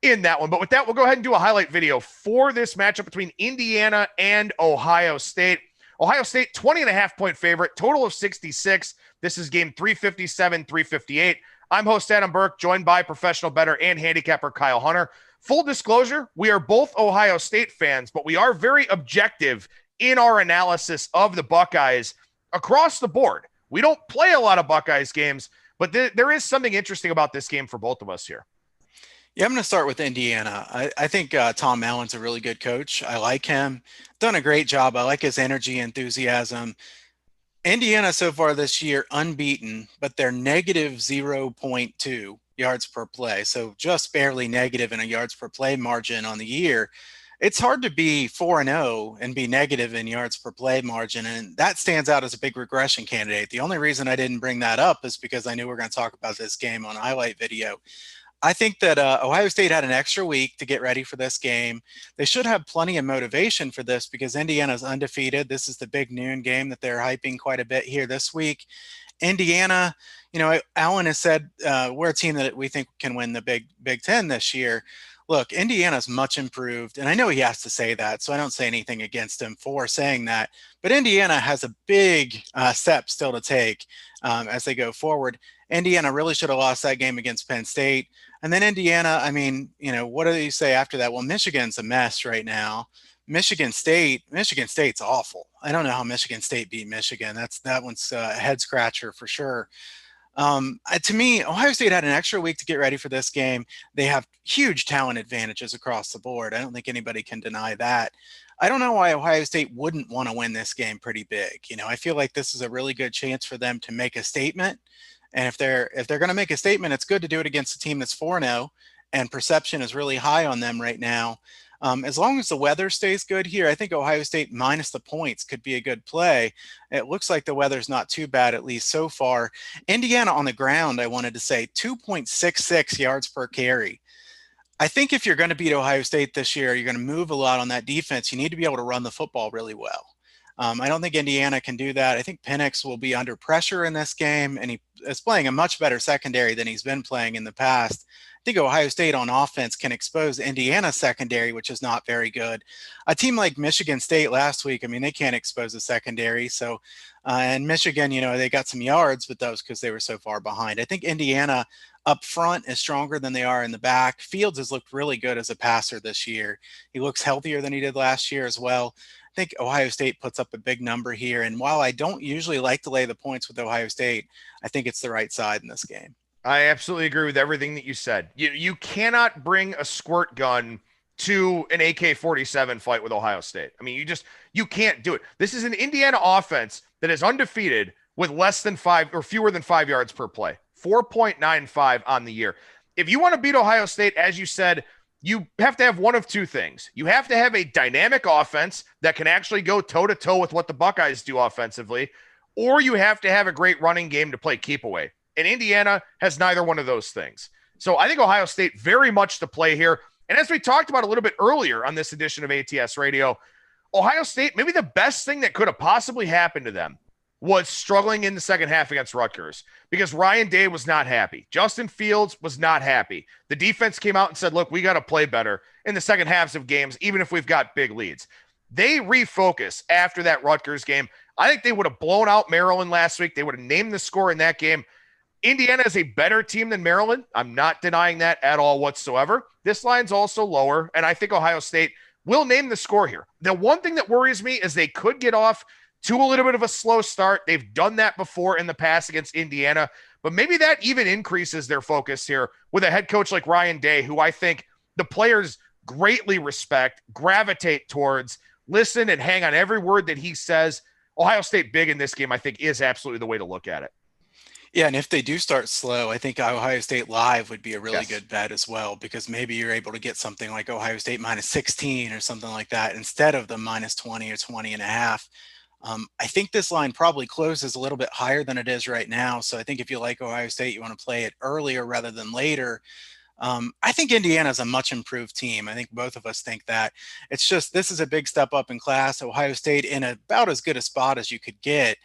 in that one. But with that, we'll go ahead and do a highlight video for this matchup between Indiana and Ohio State. Ohio State, 20.5-point favorite, total of 66. This is game 357, 358. I'm host Adam Burke, joined by professional bettor and handicapper Kyle Hunter. Full disclosure, we are both Ohio State fans, but we are very objective in our analysis of the Buckeyes across the board. We don't play a lot of Buckeyes games, but there is something interesting about this game for both of us here. Yeah, I'm going to start with Indiana. I think Tom Allen's a really good coach. I like him. Done a great job. I like his energy, enthusiasm. Indiana so far this year unbeaten, but they're negative 0.2 yards per play. So just barely negative in a yards per play margin on the year. It's hard to be 4-0 and be negative in yards per play margin. And that stands out as a big regression candidate. The only reason I didn't bring that up is because I knew we were going to talk about this game on a highlight video. I think that Ohio State had an extra week to get ready for this game. They should have plenty of motivation for this because Indiana's undefeated. This is the big noon game that they're hyping quite a bit here this week. Indiana, Allen has said we're a team that we think can win the Big Ten this year. Look, Indiana's much improved, and I know he has to say that, so I don't say anything against him for saying that. But Indiana has a big step still to take as they go forward. Indiana really should have lost that game against Penn State. And then Indiana, what do you say after that? Well, Michigan's a mess right now. Michigan State's awful. I don't know how Michigan State beat Michigan. That one's a head scratcher for sure. To me, Ohio State had an extra week to get ready for this game. They have huge talent advantages across the board. I don't think anybody can deny that. I don't know why Ohio State wouldn't want to win this game pretty big. I feel like this is a really good chance for them to make a statement. And if they're going to make a statement, it's good to do it against a team that's 4-0, and perception is really high on them right now. As long as the weather stays good here, I think Ohio State minus the points could be a good play. It looks like the weather's not too bad, at least so far. Indiana on the ground, I wanted to say 2.66 yards per carry. I think if you're going to beat Ohio State this year, you're going to move a lot on that defense. You need to be able to run the football really well. I don't think Indiana can do that. I think Penix will be under pressure in this game, and he is playing a much better secondary than he's been playing in the past. I think Ohio State on offense can expose Indiana's secondary, which is not very good. A team like Michigan State last week, they can't expose the secondary. So, and Michigan, they got some yards, but that was because they were so far behind. I think Indiana up front is stronger than they are in the back. Fields has looked really good as a passer this year. He looks healthier than he did last year as well. I think Ohio State puts up a big number here. And while I don't usually like to lay the points with Ohio State, I think it's the right side in this game. I absolutely agree with everything that you said. You cannot bring a squirt gun to an AK-47 fight with Ohio State. You can't do it. This is an Indiana offense that is undefeated with less than 5 or fewer than 5 yards per play, 4.95 on the year. If you want to beat Ohio State, as you said, you have to have one of two things. You have to have a dynamic offense that can actually go toe-to-toe with what the Buckeyes do offensively, or you have to have a great running game to play keep away. And Indiana has neither one of those things. So I think Ohio State very much to play here. And as we talked about a little bit earlier on this edition of ATS Radio, Ohio State, maybe the best thing that could have possibly happened to them was struggling in the second half against Rutgers because Ryan Day was not happy. Justin Fields was not happy. The defense came out and said, look, we got to play better in the second halves of games, even if we've got big leads. They refocus after that Rutgers game. I think they would have blown out Maryland last week. They would have named the score in that game. Indiana is a better team than Maryland. I'm not denying that at all whatsoever. This line's also lower, and I think Ohio State will name the score here. The one thing that worries me is they could get off to a little bit of a slow start. They've done that before in the past against Indiana, but maybe that even increases their focus here with a head coach like Ryan Day, who I think the players greatly respect, gravitate towards, listen and hang on every word that he says. Ohio State big in this game, I think, is absolutely the way to look at it. Yeah, and if they do start slow, I think Ohio State live would be a really good bet as well, because maybe you're able to get something like Ohio State minus 16 or something like that instead of the minus 20 or 20 and a half. I think this line probably closes a little bit higher than it is right now. So I think if you like Ohio State, you want to play it earlier rather than later. I think Indiana's a much improved team. I think both of us think that. It's just this is a big step up in class. Ohio State in about as good a spot as you could get,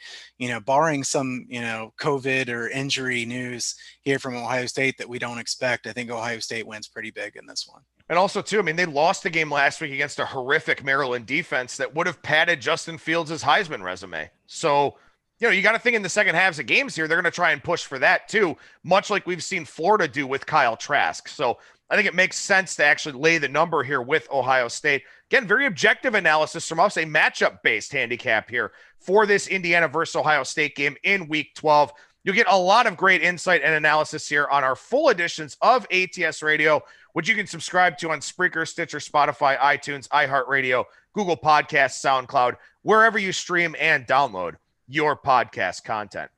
barring some, COVID or injury news here from Ohio State that we don't expect. I think Ohio State wins pretty big in this one. And also, too, I mean, they lost the game last week against a horrific Maryland defense that would have padded Justin Fields' Heisman resume. So, you got to think in the second halves of games here, they're going to try and push for that, too, much like we've seen Florida do with Kyle Trask. So I think it makes sense to actually lay the number here with Ohio State. Again, very objective analysis from us, a matchup-based handicap here for this Indiana versus Ohio State game in Week 12. You'll get a lot of great insight and analysis here on our full editions of ATS Radio, which you can subscribe to on Spreaker, Stitcher, Spotify, iTunes, iHeartRadio, Google Podcasts, SoundCloud, wherever you stream and download your podcast content.